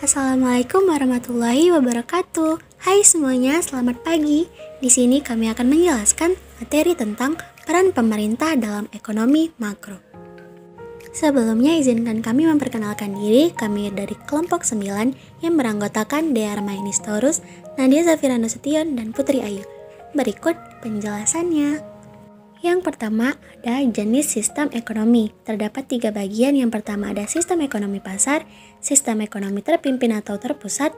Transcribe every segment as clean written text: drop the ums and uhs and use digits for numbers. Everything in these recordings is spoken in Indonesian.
Assalamualaikum warahmatullahi wabarakatuh. Hai semuanya, selamat pagi. Di sini kami akan menjelaskan materi tentang peran pemerintah dalam ekonomi makro. Sebelumnya izinkan kami memperkenalkan diri. Kami dari kelompok 9 yang beranggotakan Dea Armainis Taurus, Nadia Zafira Nasution, dan Putri Ayu. Berikut penjelasannya. Yang pertama ada jenis sistem ekonomi. Terdapat 3 bagian. Yang pertama ada sistem ekonomi pasar, sistem ekonomi terpimpin atau terpusat,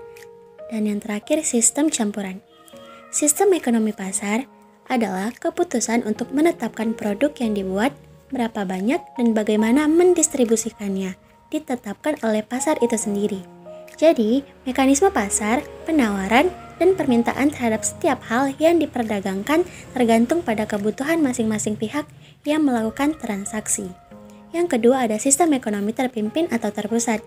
dan yang terakhir sistem campuran. Sistem ekonomi pasar adalah keputusan untuk menetapkan produk yang dibuat, berapa banyak, dan bagaimana mendistribusikannya, ditetapkan oleh pasar itu sendiri. Jadi, mekanisme pasar, penawaran, dan permintaan terhadap setiap hal yang diperdagangkan tergantung pada kebutuhan masing-masing pihak yang melakukan transaksi. Yang kedua ada sistem ekonomi terpimpin atau terpusat,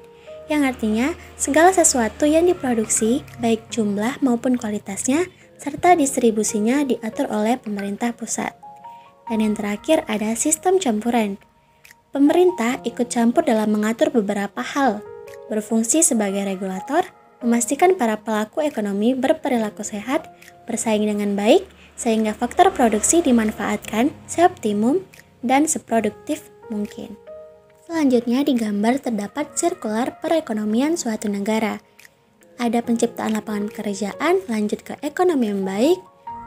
yang artinya segala sesuatu yang diproduksi, baik jumlah maupun kualitasnya, serta distribusinya diatur oleh pemerintah pusat. Dan yang terakhir ada sistem campuran. Pemerintah ikut campur dalam mengatur beberapa hal, berfungsi sebagai regulator, memastikan para pelaku ekonomi berperilaku sehat, bersaing dengan baik, sehingga faktor produksi dimanfaatkan seoptimum dan seproduktif mungkin. Selanjutnya di gambar terdapat sirkular perekonomian suatu negara. Ada penciptaan lapangan pekerjaan, lanjut ke ekonomi yang baik,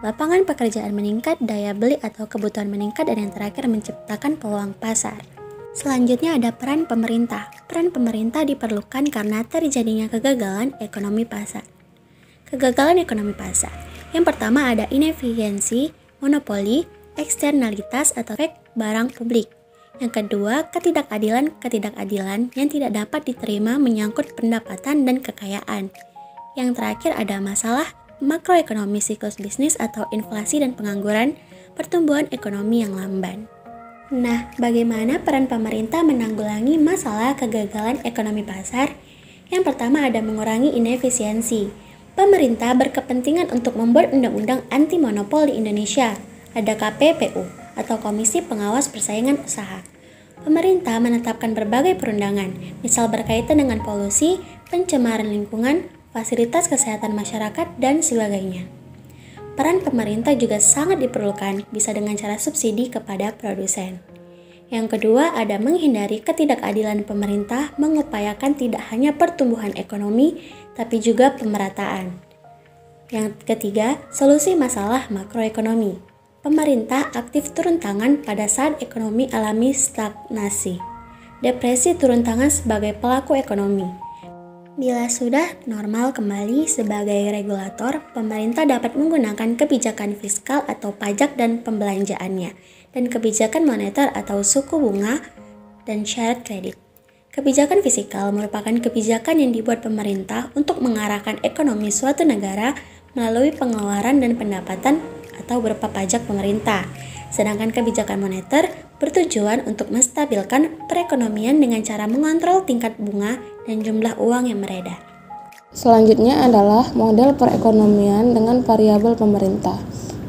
lapangan pekerjaan meningkat, daya beli atau kebutuhan meningkat, dan yang terakhir menciptakan peluang pasar. Selanjutnya ada peran pemerintah. Peran pemerintah diperlukan karena terjadinya kegagalan ekonomi pasar. Kegagalan ekonomi pasar. Yang pertama ada inefisiensi, monopoli, eksternalitas atau efek barang publik. Yang kedua, ketidakadilan yang tidak dapat diterima menyangkut pendapatan dan kekayaan. Yang terakhir ada masalah makroekonomi siklus bisnis atau inflasi dan pengangguran, pertumbuhan ekonomi yang lamban. Nah, bagaimana peran pemerintah menanggulangi masalah kegagalan ekonomi pasar? Yang pertama ada mengurangi inefisiensi. Pemerintah berkepentingan untuk membuat undang-undang anti monopol di Indonesia. Ada KPPU atau Komisi Pengawas Persaingan Usaha. Pemerintah menetapkan berbagai perundangan, misal berkaitan dengan polusi, pencemaran lingkungan, fasilitas kesehatan masyarakat, dan sebagainya. Peran pemerintah juga sangat diperlukan, bisa dengan cara subsidi kepada produsen. Yang kedua ada menghindari ketidakadilan. Pemerintah mengupayakan tidak hanya pertumbuhan ekonomi, tapi juga pemerataan. Yang ketiga, solusi masalah makroekonomi. Pemerintah aktif turun tangan pada saat ekonomi alami stagnasi. Depresi turun tangan sebagai pelaku ekonomi. Bila sudah normal kembali sebagai regulator, pemerintah dapat menggunakan kebijakan fiskal atau pajak dan pembelanjaannya, dan kebijakan moneter atau suku bunga dan syarat kredit. Kebijakan fiskal merupakan kebijakan yang dibuat pemerintah untuk mengarahkan ekonomi suatu negara melalui pengeluaran dan pendapatan atau berupa pajak pemerintah. Sedangkan kebijakan moneter bertujuan untuk menstabilkan perekonomian dengan cara mengontrol tingkat bunga dan jumlah uang yang beredar. Selanjutnya adalah model perekonomian dengan variabel pemerintah.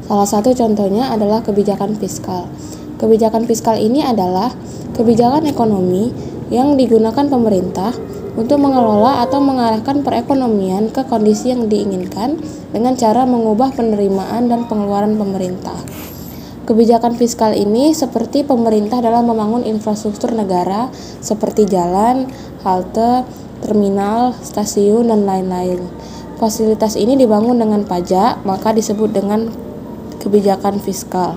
Salah satu contohnya adalah kebijakan fiskal. Kebijakan fiskal ini adalah kebijakan ekonomi yang digunakan pemerintah untuk mengelola atau mengarahkan perekonomian ke kondisi yang diinginkan dengan cara mengubah penerimaan dan pengeluaran pemerintah. Kebijakan fiskal ini seperti pemerintah dalam membangun infrastruktur negara seperti jalan, halte, terminal, stasiun, dan lain-lain. Fasilitas ini dibangun dengan pajak, maka disebut dengan kebijakan fiskal.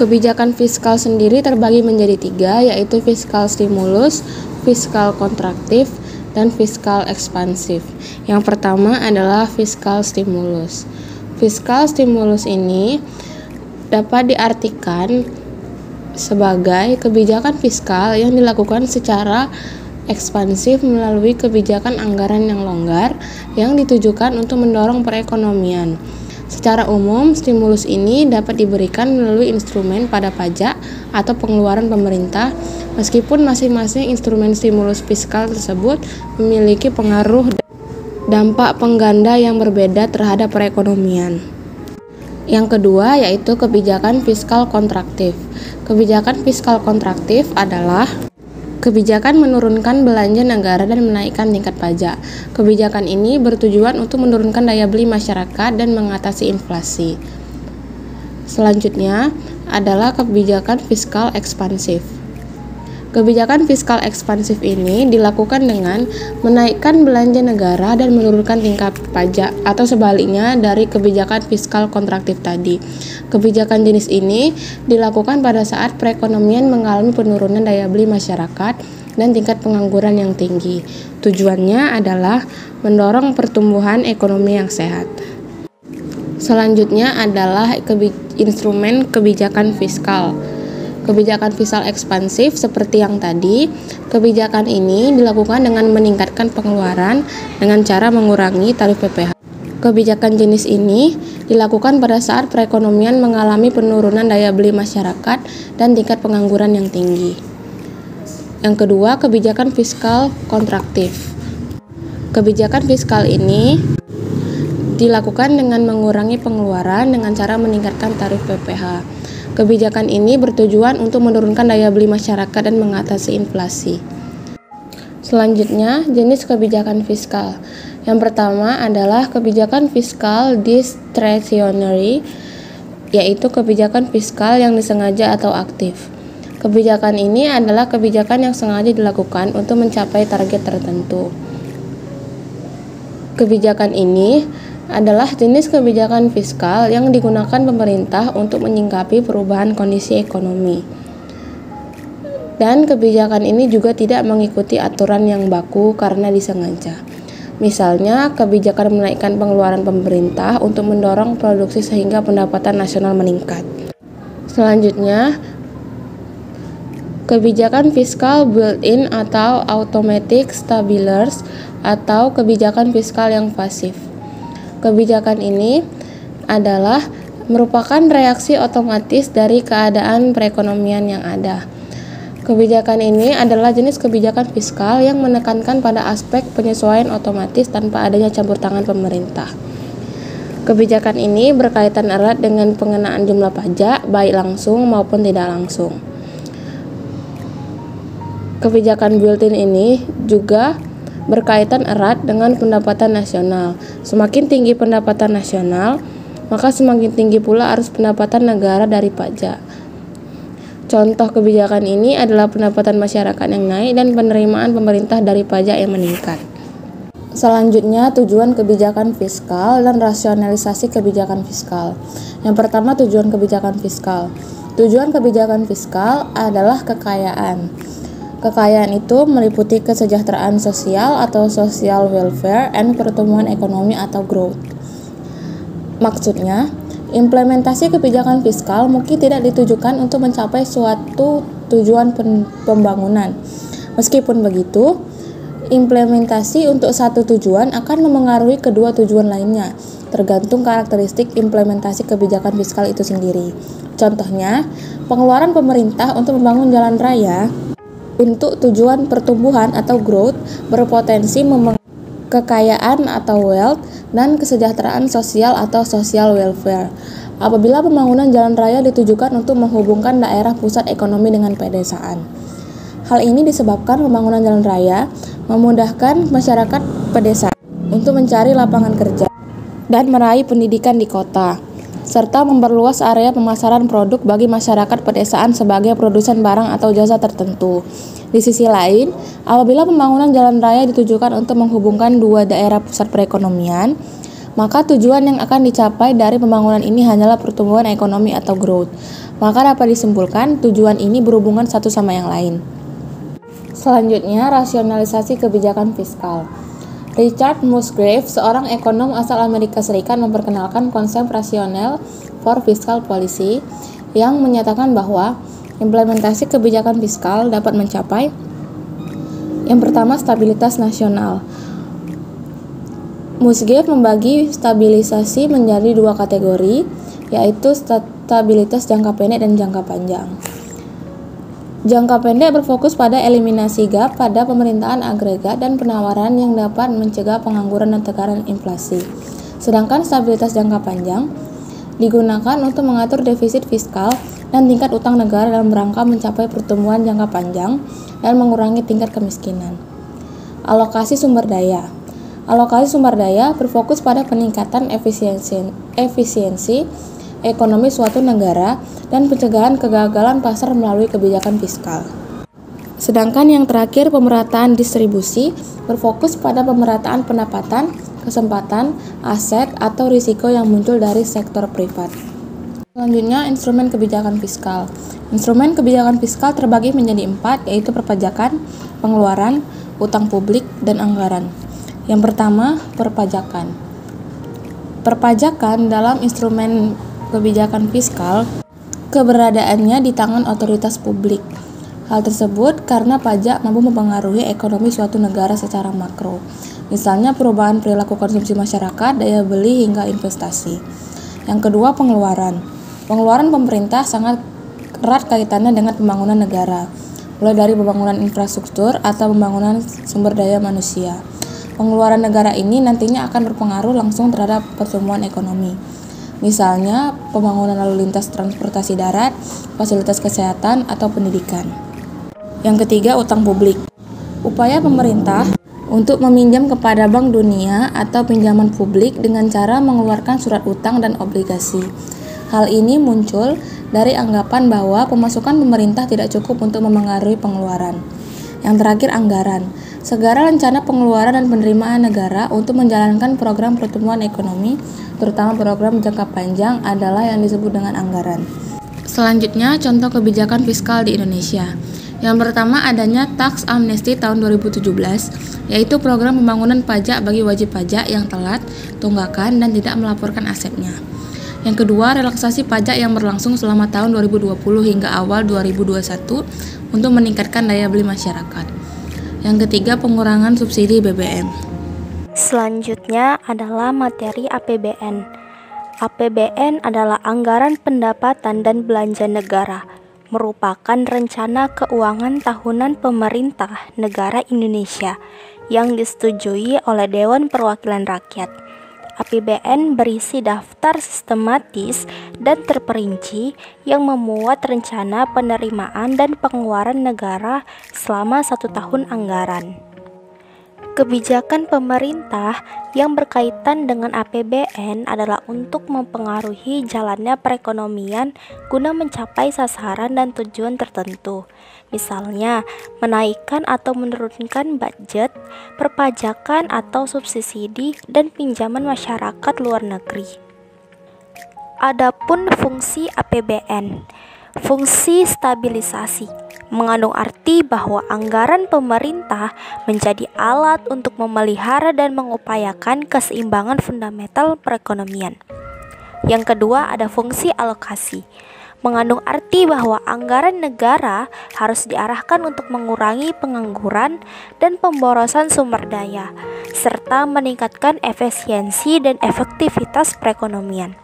Kebijakan fiskal sendiri terbagi menjadi 3, yaitu fiskal stimulus, fiskal kontraktif, dan fiskal ekspansif. Yang pertama adalah fiskal stimulus. Fiskal stimulus ini dapat diartikan sebagai kebijakan fiskal yang dilakukan secara ekspansif melalui kebijakan anggaran yang longgar yang ditujukan untuk mendorong perekonomian. Secara umum, stimulus ini dapat diberikan melalui instrumen pada pajak atau pengeluaran pemerintah, meskipun masing-masing instrumen stimulus fiskal tersebut memiliki pengaruh dampak pengganda yang berbeda terhadap perekonomian. Yang kedua yaitu kebijakan fiskal kontraktif. Kebijakan fiskal kontraktif adalah Kebijakan menurunkan belanja negara dan menaikkan tingkat pajak. Kebijakan ini bertujuan untuk menurunkan daya beli masyarakat dan mengatasi inflasi. Selanjutnya adalah kebijakan fiskal ekspansif. Kebijakan fiskal ekspansif ini dilakukan dengan menaikkan belanja negara dan menurunkan tingkat pajak, atau sebaliknya dari kebijakan fiskal kontraktif tadi. Kebijakan jenis ini dilakukan pada saat perekonomian mengalami penurunan daya beli masyarakat dan tingkat pengangguran yang tinggi. Tujuannya adalah mendorong pertumbuhan ekonomi yang sehat. Selanjutnya adalah instrumen kebijakan fiskal. Kebijakan fiskal ekspansif seperti yang tadi, kebijakan ini dilakukan dengan meningkatkan pengeluaran dengan cara mengurangi tarif PPh. Kebijakan jenis ini dilakukan pada saat perekonomian mengalami penurunan daya beli masyarakat dan tingkat pengangguran yang tinggi. Yang kedua, kebijakan fiskal kontraktif. Kebijakan fiskal ini dilakukan dengan mengurangi pengeluaran dengan cara meningkatkan tarif PPh. Kebijakan ini bertujuan untuk menurunkan daya beli masyarakat dan mengatasi inflasi. Selanjutnya, jenis kebijakan fiskal. Yang pertama adalah kebijakan fiskal discretionary, yaitu kebijakan fiskal yang disengaja atau aktif. Kebijakan ini adalah kebijakan yang sengaja dilakukan untuk mencapai target tertentu. Kebijakan ini adalah jenis kebijakan fiskal yang digunakan pemerintah untuk menyikapi perubahan kondisi ekonomi. Dan kebijakan ini juga tidak mengikuti aturan yang baku karena disengaja. Misalnya, kebijakan menaikkan pengeluaran pemerintah untuk mendorong produksi sehingga pendapatan nasional meningkat. Selanjutnya, kebijakan fiskal built-in atau automatic stabilizers atau kebijakan fiskal yang pasif. Kebijakan ini adalah merupakan reaksi otomatis dari keadaan perekonomian yang ada. Kebijakan ini adalah jenis kebijakan fiskal yang menekankan pada aspek penyesuaian otomatis tanpa adanya campur tangan pemerintah. Kebijakan ini berkaitan erat dengan pengenaan jumlah pajak, baik langsung maupun tidak langsung. Kebijakan built-in ini juga berkaitan erat dengan pendapatan nasional. Semakin tinggi pendapatan nasional, maka semakin tinggi pula arus pendapatan negara dari pajak. Contoh kebijakan ini adalah pendapatan masyarakat yang naik dan penerimaan pemerintah dari pajak yang meningkat. Selanjutnya, tujuan kebijakan fiskal dan rasionalisasi kebijakan fiskal. Yang pertama, tujuan kebijakan fiskal. Tujuan kebijakan fiskal adalah kekayaan. Kekayaan itu meliputi kesejahteraan sosial atau social welfare and pertumbuhan ekonomi atau growth. Maksudnya, implementasi kebijakan fiskal mungkin tidak ditujukan untuk mencapai suatu tujuan pembangunan. Meskipun begitu, implementasi untuk satu tujuan akan memengaruhi kedua tujuan lainnya, tergantung karakteristik implementasi kebijakan fiskal itu sendiri. Contohnya, pengeluaran pemerintah untuk membangun jalan raya untuk tujuan pertumbuhan atau growth berpotensi kekayaan atau wealth dan kesejahteraan sosial atau social welfare. Apabila pembangunan jalan raya ditujukan untuk menghubungkan daerah pusat ekonomi dengan pedesaan. Hal ini disebabkan pembangunan jalan raya memudahkan masyarakat pedesaan untuk mencari lapangan kerja dan meraih pendidikan di kota, serta memperluas area pemasaran produk bagi masyarakat pedesaan sebagai produsen barang atau jasa tertentu. Di sisi lain, apabila pembangunan jalan raya ditujukan untuk menghubungkan dua daerah pusat perekonomian, maka tujuan yang akan dicapai dari pembangunan ini hanyalah pertumbuhan ekonomi atau growth. Maka dapat disimpulkan tujuan ini berhubungan satu sama yang lain. Selanjutnya, rasionalisasi kebijakan fiskal. Richard Musgrave, seorang ekonom asal Amerika Serikat, memperkenalkan konsep rasional for fiscal policy yang menyatakan bahwa implementasi kebijakan fiskal dapat mencapai yang pertama, stabilitas nasional. Musgrave membagi stabilisasi menjadi dua kategori, yaitu stabilitas jangka pendek dan jangka panjang. Jangka pendek berfokus pada eliminasi gap pada pemerintahan agregat dan penawaran yang dapat mencegah pengangguran dan tekanan inflasi. Sedangkan stabilitas jangka panjang digunakan untuk mengatur defisit fiskal dan tingkat utang negara dalam rangka mencapai pertumbuhan jangka panjang dan mengurangi tingkat kemiskinan. Alokasi sumber daya. Alokasi sumber daya berfokus pada peningkatan efisiensi ekonomi suatu negara dan pencegahan kegagalan pasar melalui kebijakan fiskal. Sedangkan yang terakhir, pemerataan distribusi berfokus pada pemerataan pendapatan, kesempatan, aset, atau risiko yang muncul dari sektor privat. Selanjutnya, instrumen kebijakan fiskal. Instrumen kebijakan fiskal terbagi menjadi 4, yaitu perpajakan, pengeluaran, utang publik, dan anggaran. Yang pertama, perpajakan. Perpajakan dalam instrumen kebijakan fiskal, keberadaannya di tangan otoritas publik. Hal tersebut karena pajak mampu mempengaruhi ekonomi suatu negara secara makro, misalnya perubahan perilaku konsumsi masyarakat, daya beli, hingga investasi. Yang kedua, pengeluaran. Pengeluaran pemerintah sangat erat kaitannya dengan pembangunan negara, mulai dari pembangunan infrastruktur atau pembangunan sumber daya manusia. Pengeluaran negara ini nantinya akan berpengaruh langsung terhadap pertumbuhan ekonomi. Misalnya, pembangunan lalu lintas transportasi darat, fasilitas kesehatan, atau pendidikan. Yang ketiga, utang publik. Upaya pemerintah untuk meminjam kepada Bank Dunia atau pinjaman publik dengan cara mengeluarkan surat utang dan obligasi. Hal ini muncul dari anggapan bahwa pemasukan pemerintah tidak cukup untuk memengaruhi pengeluaran. Yang terakhir, anggaran. Segala rencana pengeluaran dan penerimaan negara untuk menjalankan program pertumbuhan ekonomi, terutama program jangka panjang, adalah yang disebut dengan anggaran. Selanjutnya, contoh kebijakan fiskal di Indonesia. Yang pertama, adanya Tax Amnesty tahun 2017, yaitu program pembangunan pajak bagi wajib pajak yang telat, tunggakan, dan tidak melaporkan asetnya. Yang kedua, relaksasi pajak yang berlangsung selama tahun 2020 hingga awal 2021 untuk meningkatkan daya beli masyarakat. Yang ketiga, pengurangan subsidi BBM. Selanjutnya adalah materi APBN. APBN adalah anggaran pendapatan dan belanja negara, merupakan rencana keuangan tahunan pemerintah negara Indonesia yang disetujui oleh Dewan Perwakilan Rakyat. APBN berisi daftar sistematis dan terperinci yang memuat rencana penerimaan dan pengeluaran negara selama 1 tahun anggaran. Kebijakan pemerintah yang berkaitan dengan APBN adalah untuk mempengaruhi jalannya perekonomian guna mencapai sasaran dan tujuan tertentu. Misalnya, menaikkan atau menurunkan budget, perpajakan atau subsidi, dan pinjaman masyarakat luar negeri. Adapun fungsi APBN, fungsi stabilisasi, mengandung arti bahwa anggaran pemerintah menjadi alat untuk memelihara dan mengupayakan keseimbangan fundamental perekonomian. Yang kedua, ada fungsi alokasi, mengandung arti bahwa anggaran negara harus diarahkan untuk mengurangi pengangguran dan pemborosan sumber daya, serta meningkatkan efisiensi dan efektivitas perekonomian.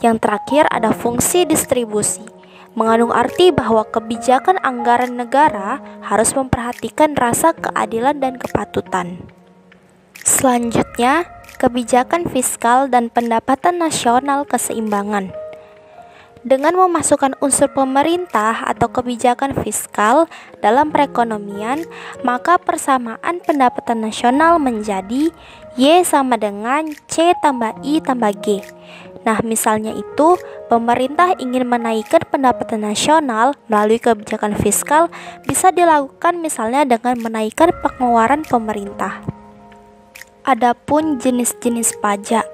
Yang terakhir, ada fungsi distribusi, mengandung arti bahwa kebijakan anggaran negara harus memperhatikan rasa keadilan dan kepatutan. Selanjutnya, kebijakan fiskal dan pendapatan nasional keseimbangan. Dengan memasukkan unsur pemerintah atau kebijakan fiskal dalam perekonomian, maka persamaan pendapatan nasional menjadi Y sama dengan C tambah I tambah G. Nah, misalnya itu, pemerintah ingin menaikkan pendapatan nasional melalui kebijakan fiskal bisa dilakukan misalnya dengan menaikkan pengeluaran pemerintah. Adapun jenis-jenis pajak,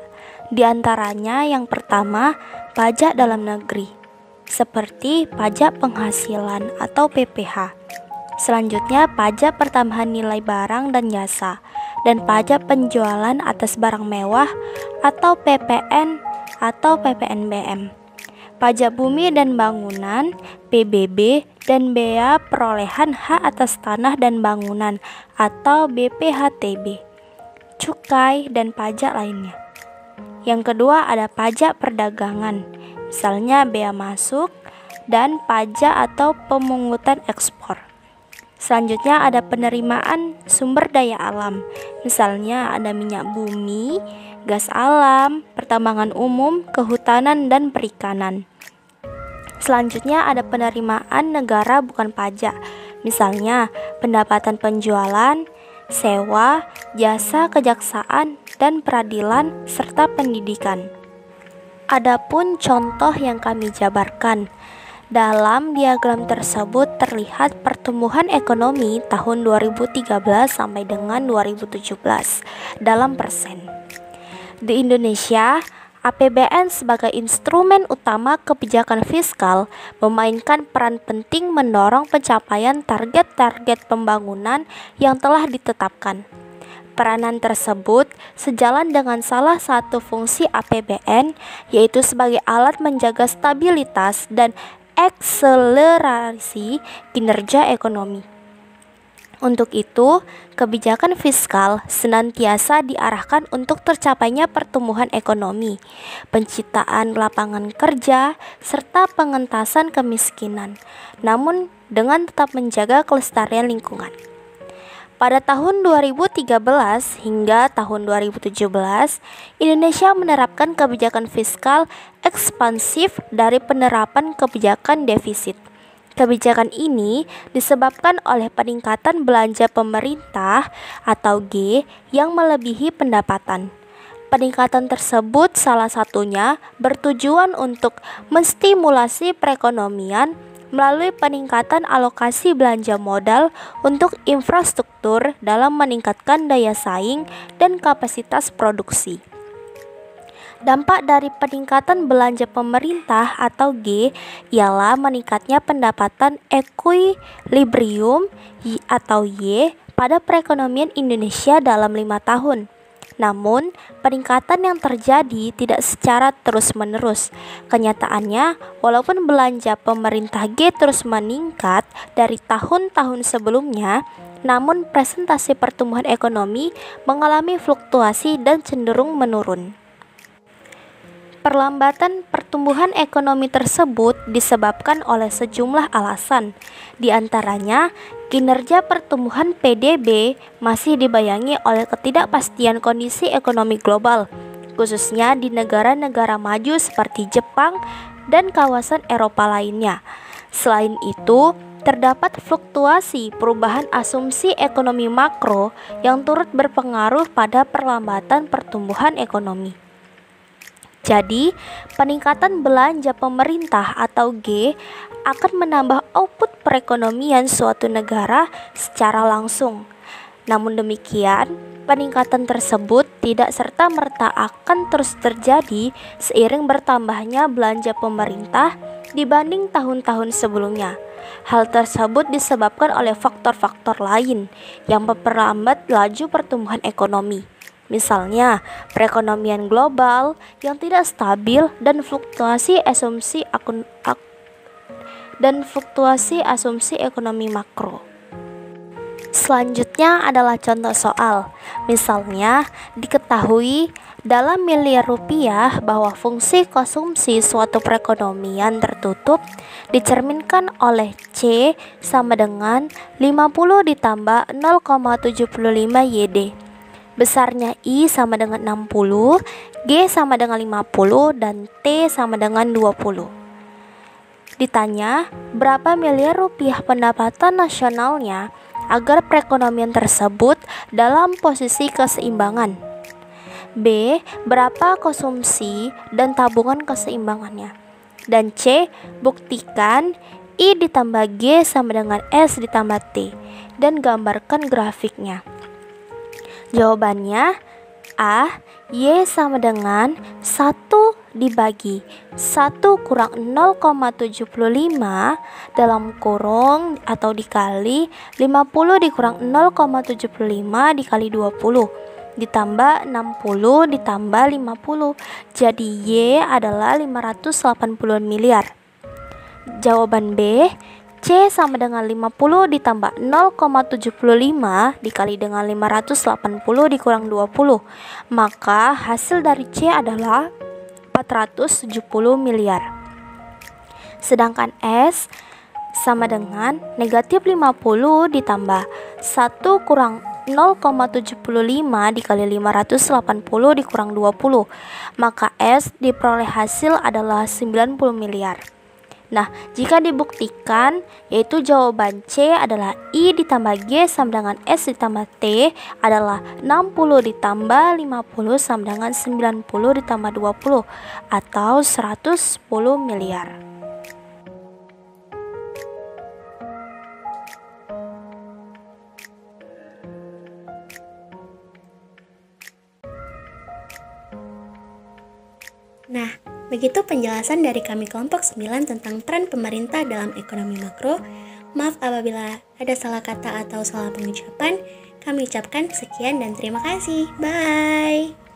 diantaranya yang pertama, pajak dalam negeri, seperti pajak penghasilan atau PPh. Selanjutnya, pajak pertambahan nilai barang dan jasa, dan pajak penjualan atas barang mewah atau PPN atau PPNBM, pajak bumi dan bangunan, PBB, dan bea perolehan hak atas tanah dan bangunan atau BPHTB, cukai, dan pajak lainnya. Yang kedua, ada pajak perdagangan, misalnya bea masuk dan pajak atau pemungutan ekspor. Selanjutnya ada penerimaan sumber daya alam. Misalnya ada minyak bumi, gas alam, pertambangan umum, kehutanan, dan perikanan. Selanjutnya ada penerimaan negara bukan pajak. Misalnya pendapatan penjualan, sewa, jasa kejaksaan, dan peradilan, serta pendidikan. Adapun contoh yang kami jabarkan. Dalam diagram tersebut terlihat pertumbuhan ekonomi tahun 2013 sampai dengan 2017 dalam persen. Di Indonesia, APBN sebagai instrumen utama kebijakan fiskal memainkan peran penting mendorong pencapaian target-target pembangunan yang telah ditetapkan. Peranan tersebut sejalan dengan salah satu fungsi APBN, yaitu sebagai alat menjaga stabilitas dan akselerasi kinerja ekonomi. Untuk itu, kebijakan fiskal senantiasa diarahkan untuk tercapainya pertumbuhan ekonomi, penciptaan lapangan kerja, serta pengentasan kemiskinan, namun dengan tetap menjaga kelestarian lingkungan. Pada tahun 2013 hingga tahun 2017, Indonesia menerapkan kebijakan fiskal ekspansif dari penerapan kebijakan defisit. Kebijakan ini disebabkan oleh peningkatan belanja pemerintah atau G yang melebihi pendapatan. Peningkatan tersebut salah satunya bertujuan untuk menstimulasi perekonomian melalui peningkatan alokasi belanja modal untuk infrastruktur dalam meningkatkan daya saing dan kapasitas produksi. Dampak dari peningkatan belanja pemerintah atau G ialah meningkatnya pendapatan ekuilibrium atau Y pada perekonomian Indonesia dalam 5 tahun. Namun, peningkatan yang terjadi tidak secara terus-menerus. Kenyataannya, walaupun belanja pemerintah G terus meningkat dari tahun-tahun sebelumnya, namun presentasi pertumbuhan ekonomi mengalami fluktuasi dan cenderung menurun. Perlambatan pertumbuhan ekonomi tersebut disebabkan oleh sejumlah alasan. Di antaranya, kinerja pertumbuhan PDB masih dibayangi oleh ketidakpastian kondisi ekonomi global, khususnya di negara-negara maju seperti Jepang dan kawasan Eropa lainnya. Selain itu, terdapat fluktuasi perubahan asumsi ekonomi makro yang turut berpengaruh pada perlambatan pertumbuhan ekonomi. Jadi, peningkatan belanja pemerintah atau G akan menambah output perekonomian suatu negara secara langsung. Namun demikian, peningkatan tersebut tidak serta-merta akan terus terjadi seiring bertambahnya belanja pemerintah dibanding tahun-tahun sebelumnya. Hal tersebut disebabkan oleh faktor-faktor lain yang memperlambat laju pertumbuhan ekonomi. Misalnya, perekonomian global yang tidak stabil dan fluktuasi asumsi ekonomi makro. Selanjutnya adalah contoh soal. Misalnya, diketahui dalam miliar rupiah bahwa fungsi konsumsi suatu perekonomian tertutup dicerminkan oleh C sama dengan 50 ditambah 0,75 YD. Besarnya I sama dengan 60, G sama dengan 50, dan T sama dengan 20. Ditanya, berapa miliar rupiah pendapatan nasionalnya agar perekonomian tersebut dalam posisi keseimbangan? B. Berapa konsumsi dan tabungan keseimbangannya? Dan C. Buktikan I ditambah G sama dengan S ditambah T dan gambarkan grafiknya. Jawabannya A. Y sama dengan 1 dibagi 1 kurang 0,75 dalam kurung atau dikali 50 dikurang 0,75 dikali 20 ditambah 60 ditambah 50. Jadi Y adalah 580 miliar. Jawaban B. C sama dengan 50 ditambah 0,75 dikali dengan 580 dikurang 20. Maka hasil dari C adalah 470 miliar. Sedangkan S sama dengan negatif 50 ditambah 1 kurang 0,75 dikali 580 dikurang 20. Maka S diperoleh hasil adalah 90 miliar. Nah, jika dibuktikan, yaitu jawaban C adalah I ditambah G sama dengan S ditambah T adalah 60 ditambah 50 sama dengan 90 ditambah 20 atau 110 miliar. Nah, begitu penjelasan dari kami kelompok 9 tentang peran pemerintah dalam ekonomi makro. Maaf apabila ada salah kata atau salah pengucapan. Kami ucapkan sekian dan terima kasih. Bye!